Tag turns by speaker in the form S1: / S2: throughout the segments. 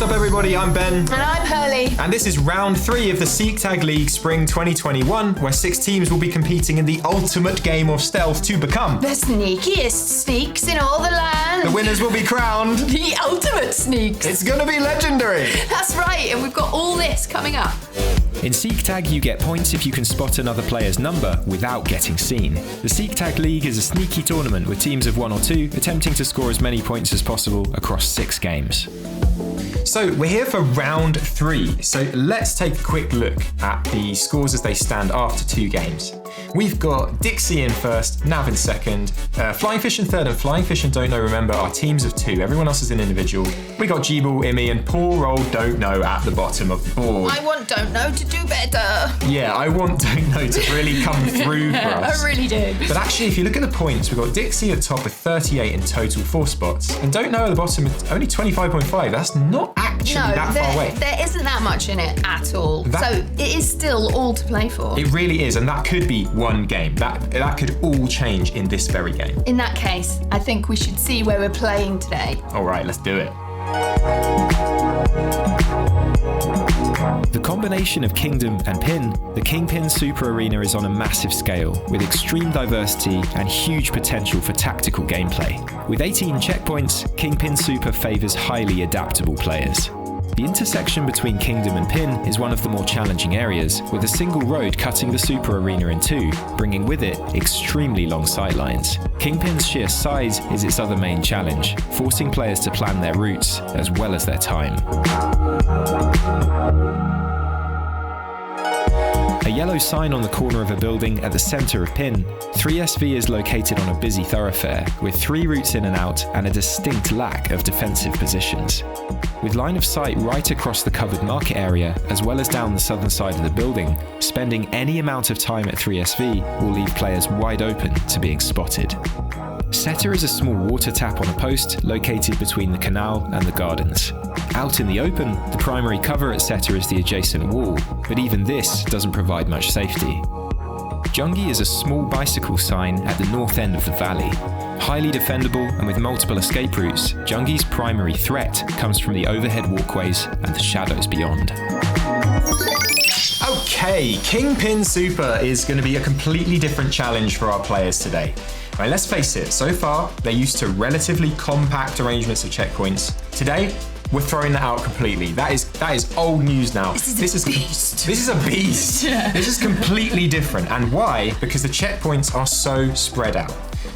S1: What's up, everybody? I'm Ben.
S2: And I'm Hurley.
S1: And this is round 3 of the Seektag League Spring 2021, where 6 teams will be competing in the ultimate game of stealth to become
S2: the sneakiest sneaks in all the land.
S1: The winners will be crowned
S2: the ultimate sneaks.
S1: It's gonna be legendary.
S2: That's right, and we've got all this coming up.
S3: In Seektag, you get points if you can spot another player's number without getting seen. The Seektag League is a sneaky tournament with teams of 1 or 2 attempting to score as many points as possible across 6 games.
S1: So we're here for round 3. So let's take a quick look at the scores as they stand after 2 games. We've got Dixie in first, Nav in second, Flying Fish in third, and Flying Fish and Don't Know, remember, are teams of 2. Everyone else is an individual. We got G-Ball, Immy, and poor old Don't Know at the bottom of the board.
S2: I want Don't Know to do better.
S1: Yeah, I want Don't Know to really come through for us.
S2: I really do.
S1: But actually, if you look at the points, we've got Dixie at top with 38 in total, 4 spots. And Don't Know at the bottom with only 25.5. That's not actually that far away.
S2: There isn't that much in it at all. So it is still all to play for.
S1: It really is, and that could be one game. That could all change in this very game.
S2: In that case, I think we should see where we're playing today.
S1: All right, let's do it.
S3: The combination of Kingdom and Pin, the Kingpin Super Arena is on a massive scale, with extreme diversity and huge potential for tactical gameplay. With 18 checkpoints, Kingpin Super favours highly adaptable players. The intersection between Kingdom and Pin is one of the more challenging areas, with a single road cutting the Super Arena in 2, bringing with it extremely long sightlines. Kingpin's sheer size is its other main challenge, forcing players to plan their routes as well as their time. A yellow sign on the corner of a building at the centre of Pin. 3SV is located on a busy thoroughfare, with 3 routes in and out and a distinct lack of defensive positions. With line of sight right across the covered market area, as well as down the southern side of the building, spending any amount of time at 3SV will leave players wide open to being spotted. Setter is a small water tap on a post located between the canal and the gardens. Out in the open, the primary cover at Setter is the adjacent wall, but even this doesn't provide much safety. Jungi is a small bicycle sign at the north end of the valley. Highly defendable and with multiple escape routes, Jungi's primary threat comes from the overhead walkways and the shadows beyond.
S1: Okay, Kingpin Super is going to be a completely different challenge for our players today. Right, let's face it, so far they're used to relatively compact arrangements of checkpoints. Today, we're throwing that out completely. That is old news now.
S2: This is a beast.
S1: This is a beast.
S2: Yeah.
S1: This is completely different. And why? Because the checkpoints are so spread out.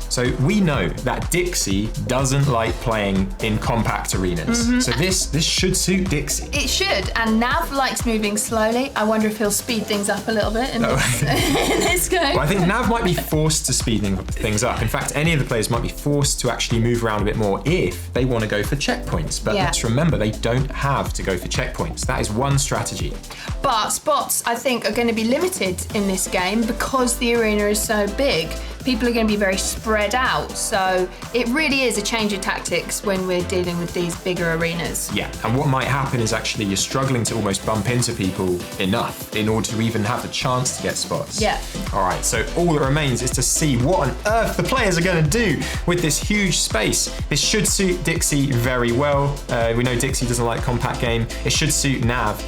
S1: So we know that Dixie doesn't like playing in compact arenas. Mm-hmm. So this should suit Dixie.
S2: It should, and Nav likes moving slowly. I wonder if he'll speed things up a little bit in this game.
S1: Well, I think Nav might be forced to speed things up. In fact, any of the players might be forced to actually move around a bit more if they want to go for checkpoints. But let's remember, they don't have to go for checkpoints. That is one strategy.
S2: But spots, I think, are going to be limited in this game because the arena is so big. People are going to be very spread out, so it really is a change of tactics when we're dealing with these bigger arenas.
S1: Yeah, and what might happen is actually you're struggling to almost bump into people enough in order to even have the chance to get spots.
S2: Yeah.
S1: All right, so all that remains is to see what on earth the players are going to do with this huge space. This should suit Dixie very well. We know Dixie doesn't like compact game. It should suit Nav.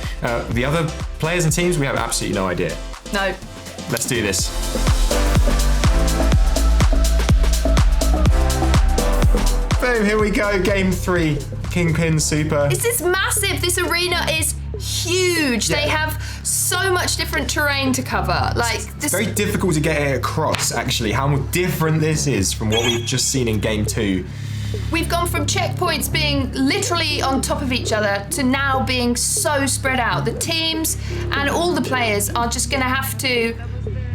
S1: The other players and teams, we have absolutely no idea.
S2: No.
S1: Let's do this. Boom, here we go, game 3, Kingpin Super.
S2: This is massive. This arena is huge.
S1: Yeah.
S2: They have so much different terrain to cover.
S1: It's very difficult to get it across, actually, how different this is from what we've just seen in game 2.
S2: We've gone from checkpoints being literally on top of each other to now being so spread out. The teams and all the players are just going to have to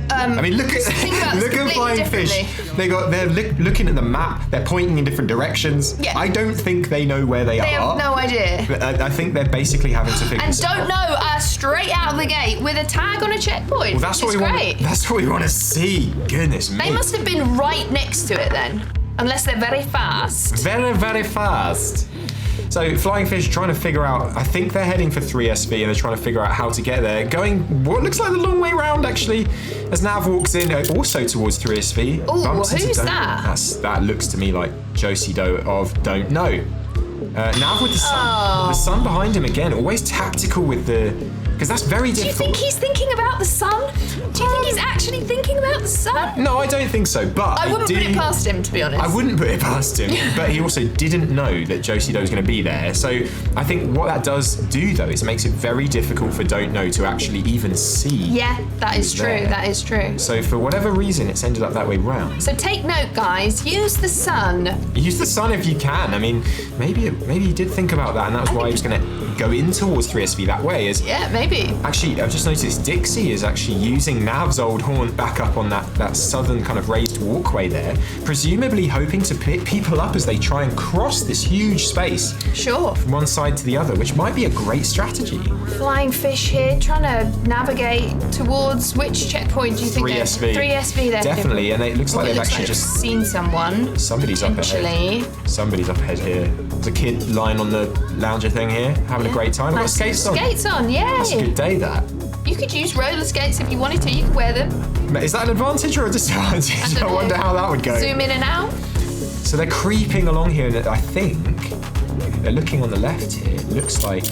S1: I mean, look at Flying Fish. They're looking at the map. They're pointing in different directions.
S2: Yeah.
S1: I don't think they know where they are.
S2: They have no idea.
S1: But I think they're basically having to figure
S2: and
S1: this out.
S2: Don't Know straight out of the gate with a tag on a checkpoint.
S1: Well, that's what we want to see. Goodness me.
S2: They must have been right next to it then, unless they're very fast.
S1: Very, very fast. So Flying Fish trying to figure out, I think they're heading for 3SV and they're trying to figure out how to get there. Going what looks like the long way round actually, as Nav walks in also towards 3SV.
S2: Oh, who's that?
S1: That looks to me like Josie Doe of Don't Know. Nav with the sun. The sun behind him again, always tactical with the... Because that's very difficult.
S2: Do you think he's thinking about the sun? Do you think he's actually thinking about the sun?
S1: No, I don't think so, but
S2: I wouldn't put it past him, to be honest.
S1: I wouldn't put it past him, but he also didn't know that Josie Doe was going to be there. So I think what that does do, though, is it makes it very difficult for Don't Know to actually even see.
S2: Yeah, that is true.
S1: there.
S2: That is true.
S1: So for whatever reason, it's ended up that way round.
S2: So take note, guys. Use the sun.
S1: Use the sun if you can. I mean, maybe he did think about that, and that was why he was going to go in towards 3SV that way.
S2: Yeah, maybe.
S1: Actually, I've just noticed Dixie is actually using Nav's old horn back up on that southern kind of raised walkway there, presumably hoping to pick people up as they try and cross this huge space
S2: Sure.
S1: from one side to the other, which might be a great strategy.
S2: Flying fish here, trying to navigate towards which checkpoint do you think?
S1: 3SV.
S2: 3SV there.
S1: Definitely, and it looks like they've actually just
S2: seen someone.
S1: Somebody's up ahead. Somebody's up ahead here. There's a kid lying on the lounger thing here, having a great time. I've got skates on.
S2: Skates on, yay!
S1: That's a good day, that.
S2: You could use roller skates if you wanted to. You could wear them.
S1: Is that an advantage or a disadvantage? I wonder how that would go.
S2: Zoom in and out.
S1: So they're creeping along here, and I think they're looking on the left here. It looks like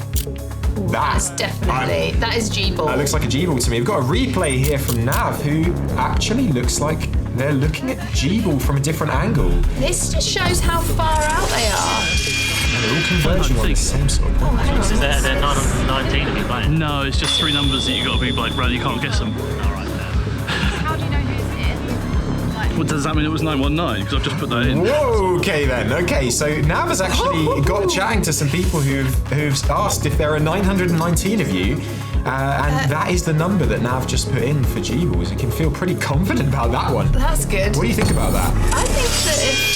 S2: That's definitely, that is G-Ball.
S1: That looks like a G-Ball to me. We've got a replay here from Nav, who actually looks like they're looking at G-Ball from a different angle.
S2: This just shows how far out they are.
S1: And they're all converging on the same sort of point.
S4: Is there 919 of you playing?
S5: No, it's just 3 numbers that you got to be like, right, you can't guess them.
S6: How do you know who's in? Like,
S5: Well, does that mean it was 919? Because I've just put that in.
S1: Whoa, okay then. Okay, so Nav has actually got chatting to some people who've asked if there are 919 of you. And that is the number that Nav just put in for G-Balls. You can feel pretty confident about that one.
S2: That's good.
S1: What do you think about that?
S2: I think that if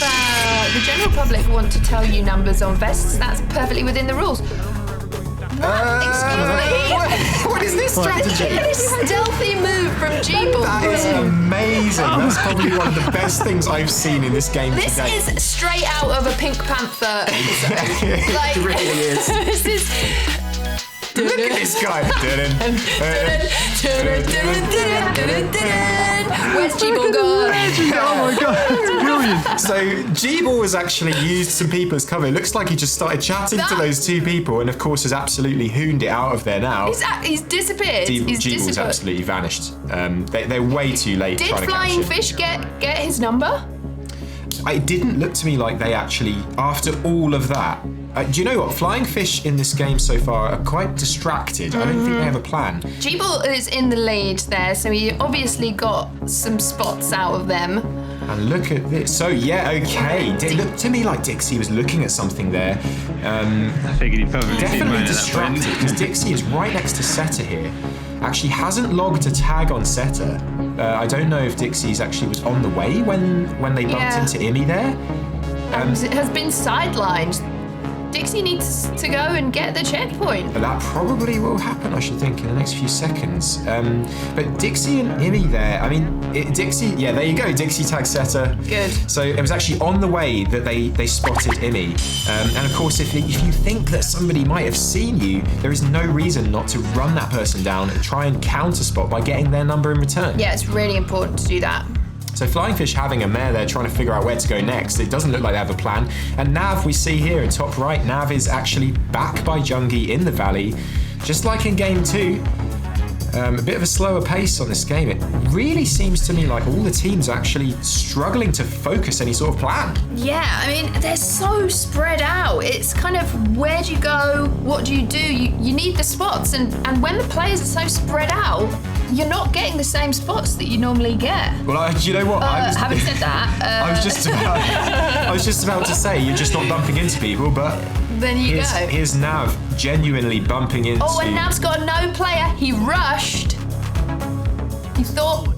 S2: the general public want to tell you numbers on vests, that's perfectly within the rules. Excuse me?
S1: What is this strategy?
S2: This stealthy move from G-Ball.
S1: That is amazing. That's probably one of the best things I've seen in this game
S2: This
S1: today.
S2: is straight out of a Pink Panther episode.
S1: It really is.
S2: This is...
S1: Look at this guy.
S2: Where's G-Ball gone?
S5: Oh my god, it's brilliant.
S1: So G-Ball has actually used some people as cover. It looks like he just started chatting to those two people, and of course has absolutely hooned it out of there now.
S2: He's disappeared.
S1: G-Ball's absolutely vanished. They're way too late
S2: Did
S1: trying to catch
S2: Flying
S1: him.
S2: Fish get his number?
S1: It didn't look to me like they actually, after all of that, do you know what? Flying Fish in this game so far are quite distracted. I don't think they have a plan.
S2: G-Ball is in the lead there, so he obviously got some spots out of them.
S1: And look at this. So yeah, okay. It looked to me like Dixie was looking at something there.
S5: I figured he probably
S1: Definitely distracted, because Dixie is right next to Setter here. Actually hasn't logged a tag on Setter. I don't know if Dixie's actually was on the way when they bumped into Immy there.
S2: It has been sidelined. Dixie needs to go and get the checkpoint.
S1: But that probably will happen, I should think, in the next few seconds. But Dixie and Immy there, I mean, Dixie, yeah, there you go, Dixie tag Setter.
S2: Good.
S1: So it was actually on the way that they spotted Immy. And of course, if you think that somebody might have seen you, there is no reason not to run that person down and try and counter spot by getting their number in return.
S2: Yeah, it's really important to do that.
S1: So Flying Fish having a mare there trying to figure out where to go next. It doesn't look like they have a plan. And Nav, we see here in top right, Nav is actually back by Jungie in the valley, just like in game 2. A bit of a slower pace on this game. It really seems to me like all the teams are actually struggling to focus any sort of plan.
S2: Yeah, I mean, they're so spread out. It's kind of, where do you go? What do? You need the spots. And when the players are so spread out, you're not getting the same spots that you normally get.
S1: Well, you know what?
S2: Having said that...
S1: I was just about to say, you're just not bumping into people, but...
S2: Then you go.
S1: Here's Nav genuinely bumping into...
S2: Oh, and Nav's got no player. He rushed. He thought...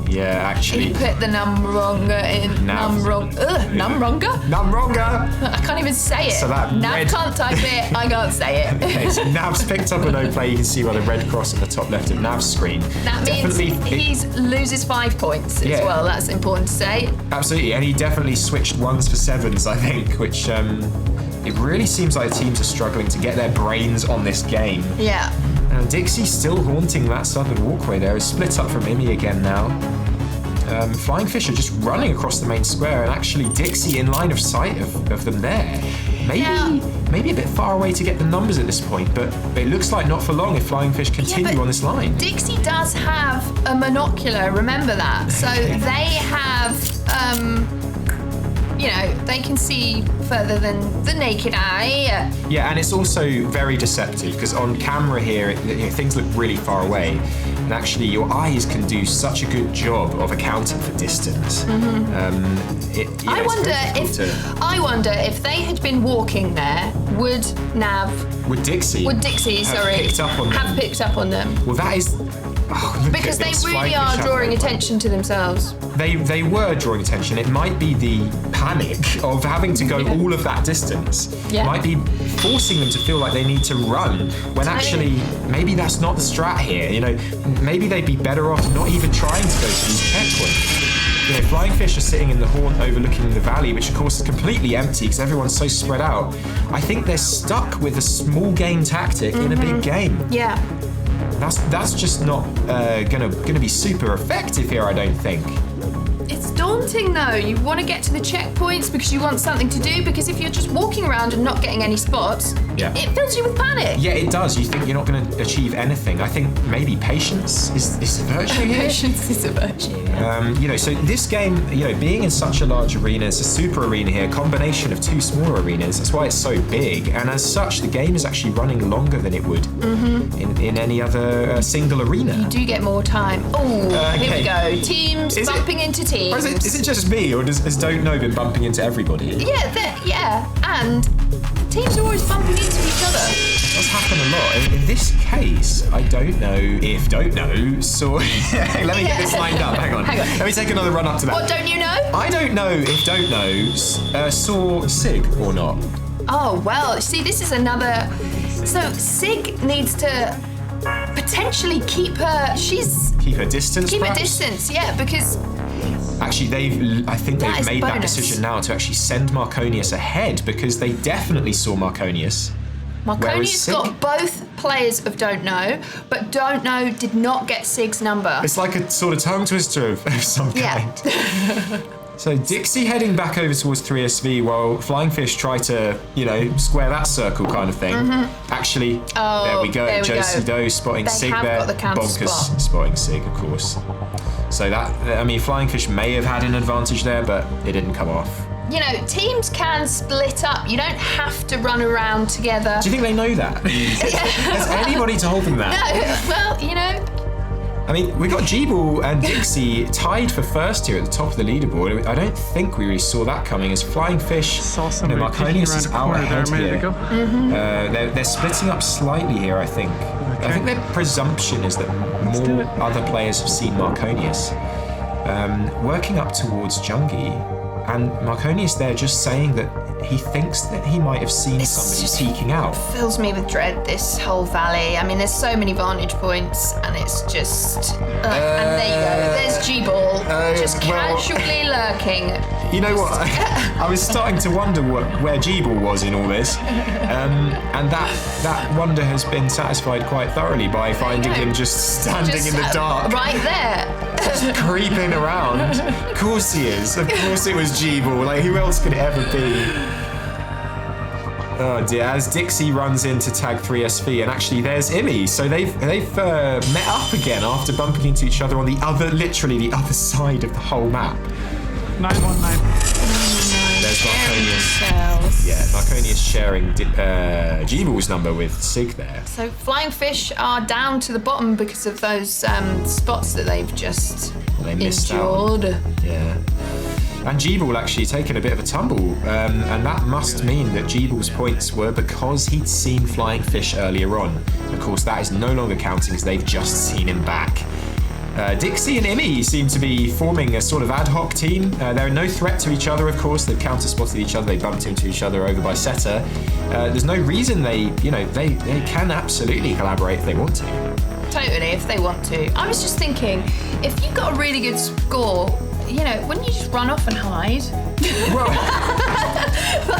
S1: Yeah, actually...
S2: He put the Numronga in. Numronga?
S1: Numronga!
S2: I can't even say it.
S1: So that
S2: Nav can't type it. I can't say it.
S1: Okay, so Nav's picked up a no play. You can see by the red cross at the top left of Nav's screen.
S2: That means he loses 5 points as well. That's important to say.
S1: Absolutely, and he definitely switched 1s for 7s, I think, which it really seems like teams are struggling to get their brains on this game.
S2: Yeah.
S1: And Dixie's still haunting that southern walkway there. Is split up from Immy again now. Flying Fish are just running across the main square, and actually Dixie in line of sight of them there. maybe a bit far away to get the numbers at this point, but it looks like not for long if Flying Fish continue on this line.
S2: Dixie does have a monocular, remember that. So they have, they can see further than the naked eye.
S1: Yeah, and it's also very deceptive because on camera here, things look really far away. And actually, your eyes can do such a good job of accounting for distance.
S2: I wonder if they had been walking there, would Dixie
S1: have picked up on them? Well, that is.
S2: Because they really are drawing attention to themselves.
S1: They were drawing attention. It might be the panic of having to go all of that distance. Yeah. Might be forcing them to feel like they need to run when actually maybe that's not the strat here. Maybe they'd be better off not even trying to go to these checkpoints. Flying Fish are sitting in the haunt overlooking the valley, which of course is completely empty because everyone's so spread out. I think they're stuck with a small game tactic in a big game.
S2: Yeah.
S1: That's just not gonna be super effective here, I don't think.
S2: It's daunting though. You want to get to the checkpoints because you want something to do, because if you're just walking around and not getting any spots, it fills you with panic.
S1: Yeah, it does. You think you're not going to achieve anything. I think maybe patience is a virtue here.
S2: Patience is a virtue.
S1: So this game, being in such a large arena, it's a super arena here, combination of two smaller arenas. That's why it's so big. And as such, the game is actually running longer than it would in any other single arena.
S2: You do get more time. Oh, Here we go. Teams bumping into teams.
S1: Or is it just me, or has Don't Know been bumping into everybody?
S2: Yeah, and teams are always bumping into each other.
S1: It does happen a lot. In this case, I don't know if Don't Know saw... Let me get this lined up. Hang on. Let me take another run up to that.
S2: What don't you know?
S1: I don't know if Don't Know saw Sig or not.
S2: Oh, well, see, this is another... So Sig needs to potentially keep her distance, yeah, because...
S1: Actually, I think they've made that decision now to actually send Marconius ahead because they definitely saw Marconius.
S2: Marconius got both players of Don't Know, but Don't Know did not get Sig's number.
S1: It's like a sort of tongue twister of some kind. So Dixie heading back over towards 3SV while Flying Fish try to, square that circle kind of thing. Actually, there we go. Josie Doe spotting Sig there. Bonkers spotting Sig, of course. So Flying Fish may have had an advantage there, but it didn't come off.
S2: Teams can split up. You don't have to run around together.
S1: Do you think they know that? Has anybody told them that?
S2: No, well,
S1: we got Jeeble and Dixie tied for first here at the top of the leaderboard. I don't think we really saw that coming as Flying Fish, Marconius is out ahead here. They're splitting up slightly here, I think. Okay. I think their presumption is that more other players have seen Marconius. Working up towards Jungie, and Marconius there just saying that he thinks that he might have seen somebody peeking out.
S2: Fills me with dread, this whole valley. There's so many vantage points, and it's just... and there you go, there's G-Ball, just casually lurking.
S1: You know what? I was starting to wonder where G-Ball was in all this, and that wonder has been satisfied quite thoroughly by finding him just standing in the dark.
S2: Right there.
S1: Just creeping around. Of course he is. Of course it was G-Ball. Like, who else could it ever be? Oh dear, as Dixie runs into tag 3SV, and actually there's Illy. So they've met up again after bumping into each other on literally the other side of the whole map.
S5: 919.
S1: There's Marconius. Yeah, Marconius sharing G-Ball's number with Sig there.
S2: So Flying Fish are down to the bottom because of those spots that they've just
S1: missed out. Yeah. And G-Ball actually taken a bit of a tumble, and that must mean that G-Ball's points were because he'd seen Flying Fish earlier on. Of course, that is no longer counting as they've just seen him back. Dixie and Immy seem to be forming a sort of ad hoc team. They're no threat to each other, of course. They've counter-spotted each other. They bumped into each other over by Seta. There's no reason they can absolutely collaborate if they want to.
S2: Totally, if they want to. I was just thinking, if you've got a really good score wouldn't you just run off and hide?
S1: Well,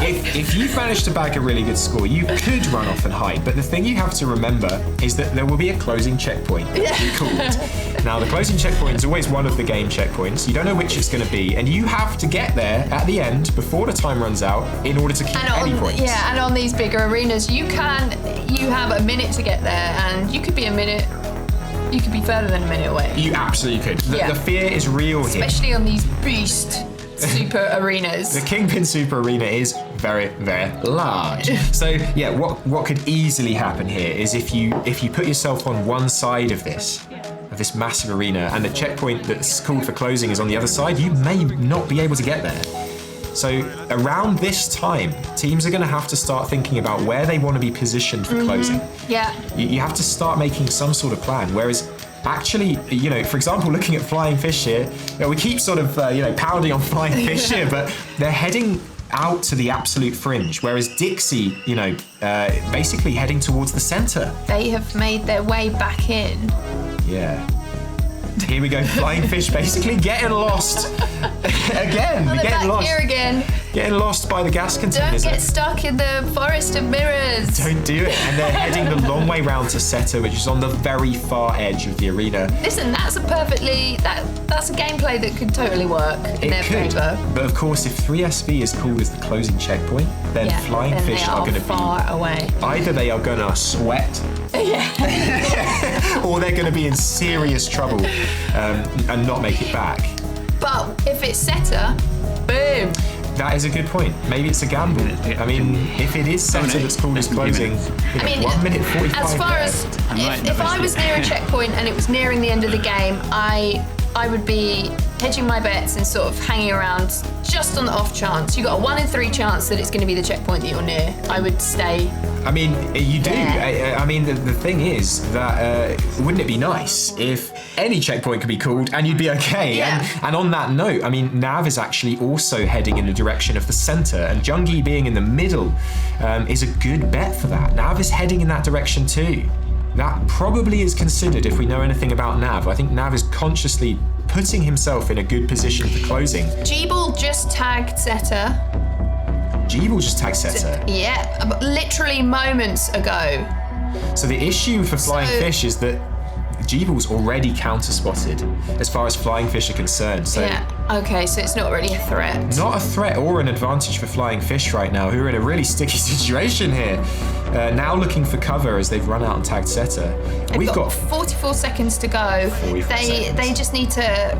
S1: if you've managed to bag a really good score, you could run off and hide. But the thing you have to remember is that there will be a closing checkpoint that will be called. Now, the closing checkpoint is always one of the game checkpoints. You don't know which it's going to be, and you have to get there at the end before the time runs out in order to keep any points.
S2: Yeah, and on these bigger arenas, you have a minute to get there, and you could be you could be further than a minute away.
S1: You absolutely could. The fear is real here.
S2: Especially on these beast super arenas.
S1: The Kingpin Super Arena is very, very large. So yeah, what could easily happen here is if you put yourself on one side of this massive arena and the checkpoint that's called for closing is on the other side, you may not be able to get there. So around this time, teams are going to have to start thinking about where they want to be positioned for closing.
S2: Yeah.
S1: You have to start making some sort of plan. Whereas actually, for example, looking at Flying Fish here, we keep sort of, pounding on Flying Fish here, but they're heading out to the absolute fringe, whereas Dixie, basically heading towards the center.
S2: They have made their way back in.
S1: Yeah. Here we go, Flying Fish basically getting lost again.
S2: Well, they're
S1: getting
S2: back
S1: lost.
S2: here again.
S1: Getting lost by the gas containers.
S2: Don't get stuck in the forest of mirrors.
S1: Don't do it. And they're heading the long way round to Seta, which is on the very far edge of the arena.
S2: Listen, that's a gameplay that could totally work in their favour.
S1: But of course, if 3SV is called as the closing checkpoint, then Flying Fish are going to be
S2: far away.
S1: Either they are going to sweat, or they're going to be in serious trouble and not make it back.
S2: But if it's Seta, boom.
S1: That is a good point. Maybe it's a gamble. I mean, if it is Seta that's called as closing, 1 minute 45
S2: as far as if I was near a checkpoint and it was nearing the end of the game, I would be hedging my bets and sort of hanging around just on the off chance. You got a 1 in 3 chance that it's going to be the checkpoint that you're near. I would stay.
S1: I mean, you do.
S2: Yeah.
S1: I mean, the thing is that wouldn't it be nice if any checkpoint could be called and you'd be okay?
S2: Yeah.
S1: And on that note, I mean, Nav is actually also heading in the direction of the center, and Jungi being in the middle is a good bet for that. Nav is heading in that direction too. That probably is considered if we know anything about Nav. I think Nav is consciously putting himself in a good position for closing.
S2: Jeeble just tagged Seta.
S1: Jeeble just tagged Seta.
S2: Yeah, literally moments ago.
S1: So the issue for Flying Fish is that Jeeble's already counter-spotted as far as Flying Fish are concerned. So
S2: okay, so it's not really a threat.
S1: Not a threat or an advantage for Flying Fish right now, who are in a really sticky situation here. Now looking for cover as they've run out and tagged Seta.
S2: We've got 44 seconds to go. They just need to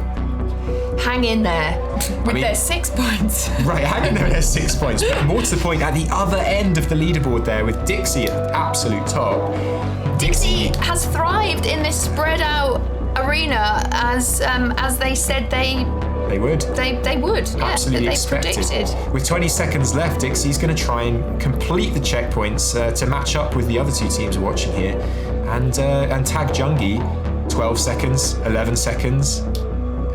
S2: hang in there with their 6 points.
S1: Right, hang in there with their 6 points. But more to the point, at the other end of the leaderboard there with Dixie at the absolute top.
S2: Dixie has thrived in this spread out arena as they said they would. They would.
S1: Absolutely
S2: they
S1: expected.
S2: Predicted.
S1: With 20 seconds left, Dixie's going to try and complete the checkpoints to match up with the other two teams watching here, and tag Jungi. 12 seconds, 11 seconds.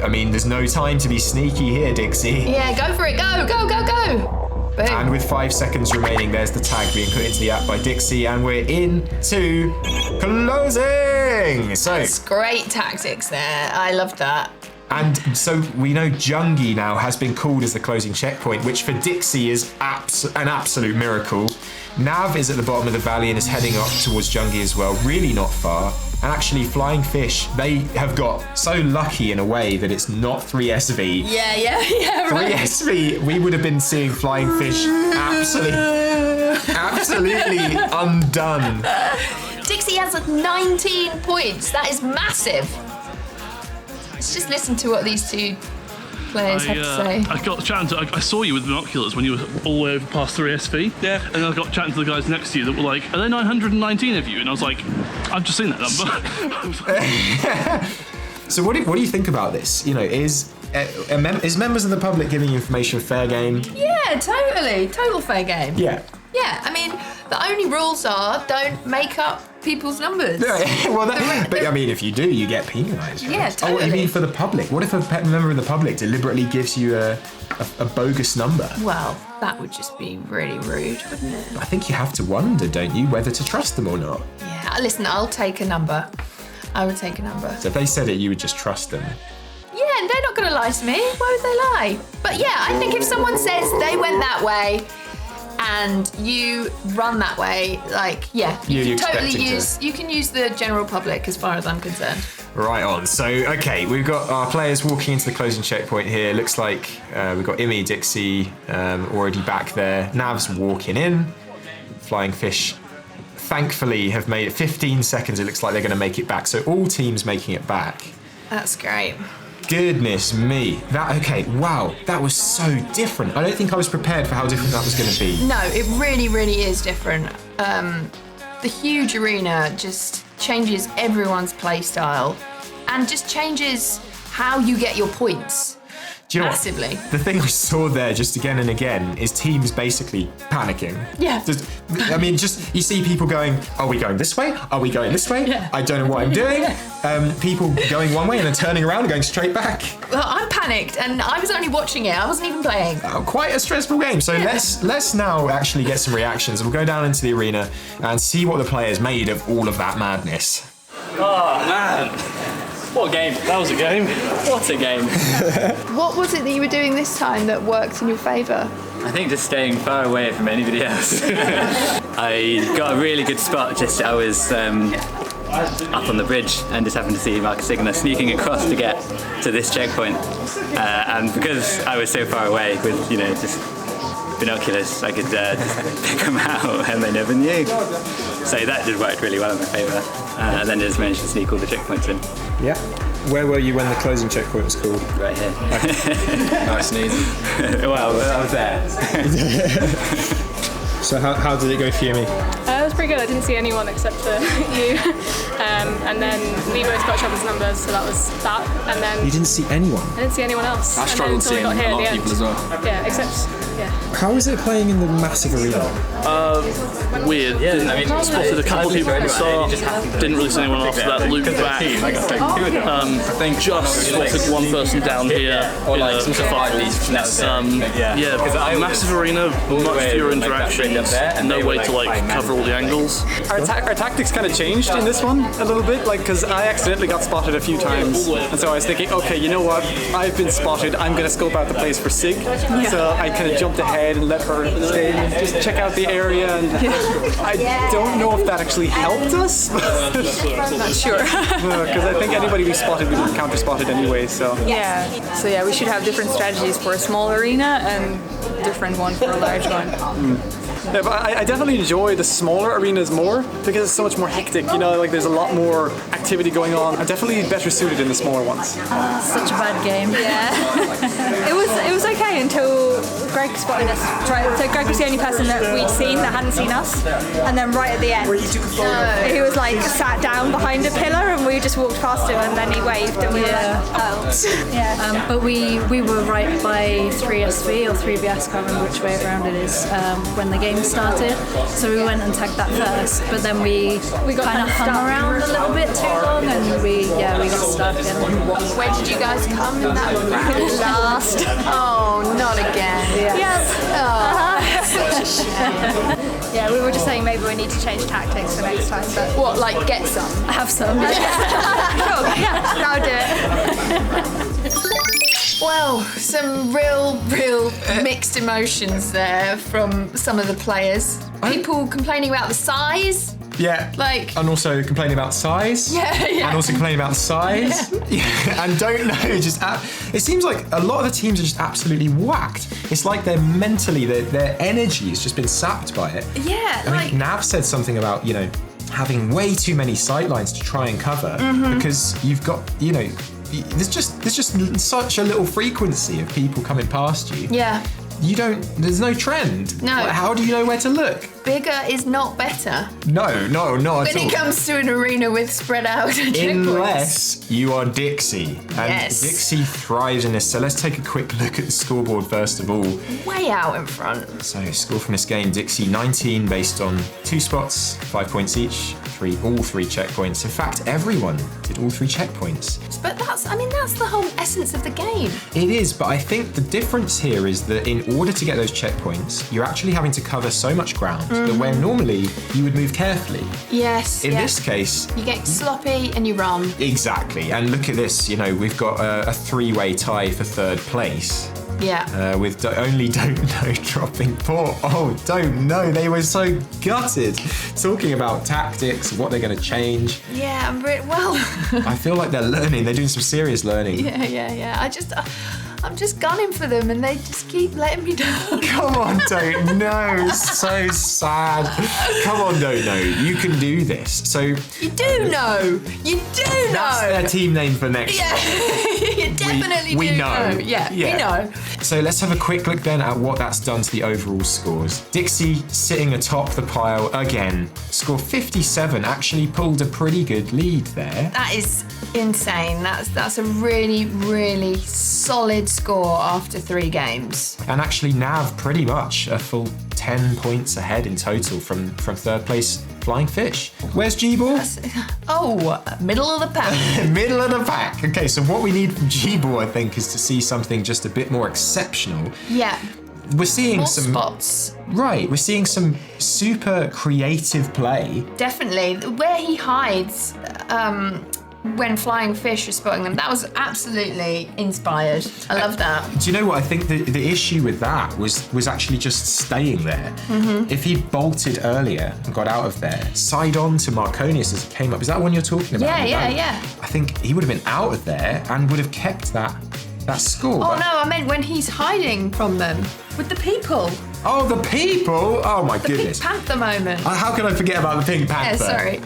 S1: I mean, there's no time to be sneaky here, Dixie.
S2: Yeah, go for it. Go, go, go, go. Boom.
S1: And with 5 seconds remaining, there's the tag being put into the app by Dixie, and we're into closing. So
S2: that's great tactics there. I love that.
S1: And so we know Jungi now has been called as the closing checkpoint, which for Dixie is an absolute miracle. Nav is at the bottom of the valley and is heading up towards Jungi as well, really not far. And actually, Flying Fish, they have got so lucky in a way that it's not 3SV.
S2: Yeah, right.
S1: 3SV, we would have been seeing Flying Fish absolutely undone.
S2: Dixie has 19 points. That is massive. Let's just listen to what these two players have to say.
S5: I got chatting to, I saw you with binoculars when you were all the way over past 3SV. Yeah. And I got chatting to the guys next to you that were like, are there 919 of you? And I was like, I've just seen that number.
S1: So what do you think about this? You know, is members of the public giving you information fair game?
S2: Yeah, totally. Total fair game.
S1: Yeah.
S2: Yeah, I mean, the only rules are don't make up people's numbers.
S1: Well, but I mean, if you do, you get penalised. Right?
S2: Yeah, totally.
S1: Oh, what do you mean for the public? What if a member of the public deliberately gives you a bogus number?
S2: Well, that would just be really rude, wouldn't it?
S1: I think you have to wonder, don't you, whether to trust them or not?
S2: Yeah, listen, I'll take a number. I would take a number.
S1: So if they said it, you would just trust them?
S2: Yeah, and they're not not going to lie to me. Why would they lie? But yeah, I think if someone says they went that way and you run that way, like, yeah, you can totally you can use the general public as far as I'm concerned.
S1: Right on. So, okay, we've got our players walking into the closing checkpoint here. Looks like we've got Imi, Dixie already back there. Nav's walking in. Flying Fish, thankfully, have made it 15 seconds. It looks like they're going to make it back. So all teams making it back.
S2: That's great.
S1: Goodness me. Wow, that was so different. I don't think I was prepared for how different that was going to be.
S2: No, it really, really is different. The huge arena just changes everyone's play style and just changes how you get your points.
S1: Do you know
S2: massively.
S1: The thing I saw there just again and again is teams basically panicking.
S2: Yeah.
S1: You see people going, are we going this way? Are we going this way?
S2: Yeah.
S1: I don't know what I'm doing. People going one way and then turning around and going straight back.
S2: Well, I'm panicked and I was only watching it. I wasn't even playing.
S1: Quite a stressful game. So let's now actually get some reactions. We'll go down into the arena and see what the players made of all of that madness.
S7: Oh, man. What a game. That was a game. What a game.
S2: What was it that you were doing this time that worked in your favour?
S7: I think just staying far away from anybody else. I got a really good spot. I was up on the bridge and just happened to see Marcus Signa sneaking across to get to this checkpoint. And because I was so far away with, just binoculars, I could just pick them out and they never knew. So that just worked really well in my favour. And then just managed to sneak all the checkpoints in.
S1: Yeah. Where were you when the closing checkpoint was called?
S7: Right here.
S1: Nice and easy.
S7: Well, I was there.
S1: So how did it go for you, Amy?
S8: It was pretty good. I didn't see anyone except for you. And then we both got each other's numbers, so that was that. And then
S1: You didn't see anyone?
S8: I didn't see anyone else.
S9: I struggled seeing a lot of people as well.
S8: Yeah, except
S1: How is it playing in the massive arena?
S5: Weird. Spotted a couple of people at the start. Didn't really see anyone after that. Looped back. I think just spotted one person down here.
S9: Or like some sort of
S5: Massive arena, much fewer interactions. No way to cover all the angles.
S10: Our tactics kind of changed in this one a little bit, because I accidentally got spotted a few times, and so I was thinking, okay, you know what? I've been spotted. I'm going to scope out the place for Sig. So I kind of jumped ahead and let her stay and just check out the area. And I don't know if that actually helped us.
S2: I'm not sure.
S10: Because I think anybody we spotted, we were counter-spotted anyway. So
S6: So we should have different strategies for a small arena and different one for a large one.
S10: Yeah, but I definitely enjoy the smaller arenas more because it's so much more hectic. There's a lot more activity going on. I'm definitely better suited in the smaller ones.
S6: Such a bad game. Yeah. it was okay until Greg spotted us. Right, so Greg was the only person that we'd seen that hadn't seen us, and then right at the end, he was sat down behind a pillar, and we just walked past him, and then he waved, and we were out.
S11: Yeah. But we were right by 3SV or 3BS, can't remember which way around it is, when the game started. So we went and tagged that first, but then we kind of hung around a little bit too long, and we got stuck. And
S2: Where did you guys come in that round?
S11: last.
S2: Oh, not again.
S11: Yes.
S2: Such a shame.
S6: Yeah, we were just saying maybe we need to change tactics for next time. But
S2: What, get some?
S11: Have some.
S6: cool. Yeah, I'll do it.
S2: Well, some real mixed emotions there from some of the players. People complaining about the size.
S1: Yeah. And also complaining about size.
S2: Yeah.
S1: And also complaining about size. Yeah. And don't know, it seems like a lot of the teams are just absolutely whacked. It's like they're mentally, their energy has just been sapped by it.
S2: Yeah.
S1: I think Nav said something about, having way too many sightlines to try and cover because you've got, there's just such a little frequency of people coming past you.
S2: Yeah.
S1: There's no trend.
S2: No.
S1: How do you know where to look?
S2: Bigger is not better.
S1: No, not at all.
S2: When it comes to an arena with spread out checkpoints.
S1: Unless you are Dixie. And
S2: Yes.
S1: Dixie thrives in this. So let's take a quick look at the scoreboard first of all.
S2: Way out in front.
S1: So score from this game, Dixie 19 based on 2 spots, 5 points each, all 3 checkpoints. In fact, everyone did all 3 checkpoints.
S2: But that's the whole essence of the game.
S1: It is, but I think the difference here is that in order to get those checkpoints, you're actually having to cover so much ground but where normally you would move carefully.
S2: Yes.
S1: In this case,
S2: you get sloppy and you run.
S1: Exactly. And look at this, we've got a three-way tie for third place.
S2: Yeah.
S1: With only Don't Know dropping 4. Oh, Don't Know. They were so gutted. Talking about tactics, what they're going to change.
S2: Yeah,
S1: I feel like they're learning. They're doing some serious learning.
S2: Yeah. I'm just gunning for them and they just keep letting me down.
S1: Come on, Don't Know. So sad. Come on, Don't Know. You can do this. So
S2: You do know.
S1: That's their team name for next
S2: year. You definitely
S1: we
S2: do
S1: know.
S2: Yeah, we know.
S1: So let's have a quick look then at what that's done to the overall scores. Dixie sitting atop the pile again. Score 57, actually pulled a pretty good lead there.
S2: That is insane. That's a really, really solid score after 3 games.
S1: And actually Nav pretty much a full 10 points ahead in total from third place Flying Fish. Where's G-Ball?
S2: Middle of the pack.
S1: Middle of the pack. Okay, so what we need from G-Ball, I think, is to see something just a bit more exceptional.
S2: Yeah.
S1: We're seeing
S2: more
S1: some
S2: spots.
S1: Right, we're seeing some super creative play.
S2: Definitely. Where he hides when Flying Fish is spotting them, that was absolutely inspired. I love that.
S1: Do you know what? I think the issue with that was actually just staying there.
S2: Mm-hmm.
S1: If he bolted earlier and got out of there, side on to Marconius as it came up. Is that one you're talking about?
S2: Yeah.
S1: I think he would have been out of there and would have kept that score.
S2: Oh no, I meant when he's hiding from them with the people.
S1: Oh, the people! Oh my goodness.
S2: The Pink Panther moment.
S1: How can I forget about the Pink Panther?
S2: Yeah, sorry.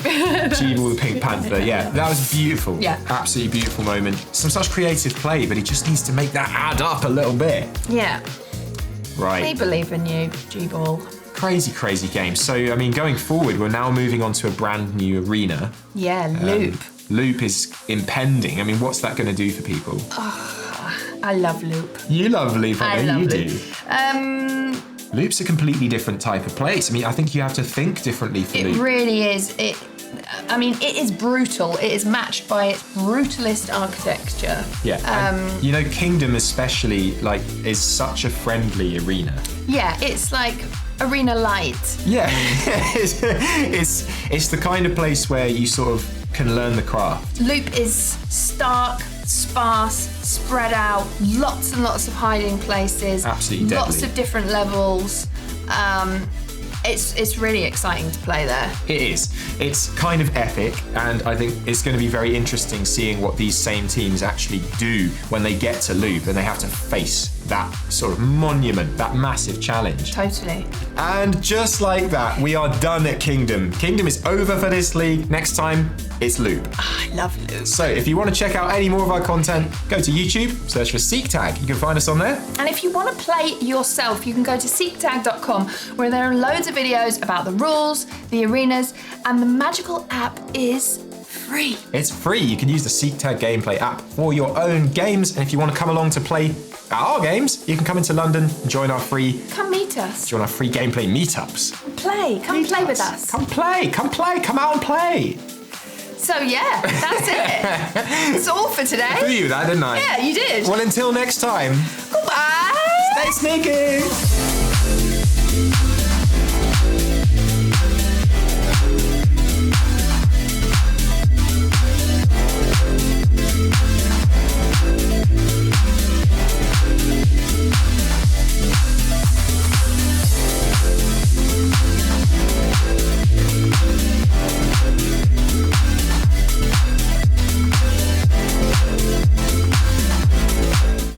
S1: G-Ball the Pink Panther, yeah. That was beautiful.
S2: Yeah.
S1: Absolutely beautiful moment. Such creative play, but he just needs to make that add up a little bit.
S2: Yeah.
S1: Right.
S2: We believe in you, G-Ball.
S1: Crazy game. So, I mean, going forward, we're now moving on to a brand new arena.
S2: Yeah, Loop.
S1: Loop is impending. I mean, what's that going to do for people?
S2: Oh, I love Loop.
S1: You love Loop, I know you
S2: Loop.
S1: do. Loop's a completely different type of place. I mean, I think you have to think differently for Loop.
S2: It really is. It is brutal. It is matched by its brutalist architecture.
S1: Yeah. Kingdom especially, is such a friendly arena.
S2: Yeah, it's like Arena Light.
S1: Yeah. it's the kind of place where you sort of can learn the craft.
S2: Loop is stark, sparse, spread out, lots and lots of hiding places.
S1: Absolutely deadly.
S2: Lots of different levels. It's really exciting to play there.
S1: It is. It's kind of epic, and I think it's going to be very interesting seeing what these same teams actually do when they get to Loop and they have to face that sort of monument, that massive challenge.
S2: Totally.
S1: And just like that, we are done at Kingdom. Kingdom is over for this league. Next time, it's Loop.
S2: I love Loop.
S1: So if you want to check out any more of our content, go to YouTube, search for Seektag. You can find us on there.
S2: And if you want to play yourself, you can go to Seektag.com, where there are loads of videos about the rules, the arenas, and the magical app is free.
S1: It's free. You can use the Seektag Gameplay App for your own games. And if you want to come along to play our games, you can come into London and join our free...
S2: Come meet us.
S1: Join our free gameplay meetups.
S2: Come play with us.
S1: Come out and play.
S2: So yeah, that's it. That's all for today.
S1: I threw you that, didn't I?
S2: Yeah, you did.
S1: Well, until next time.
S2: Goodbye.
S1: Stay sneaky.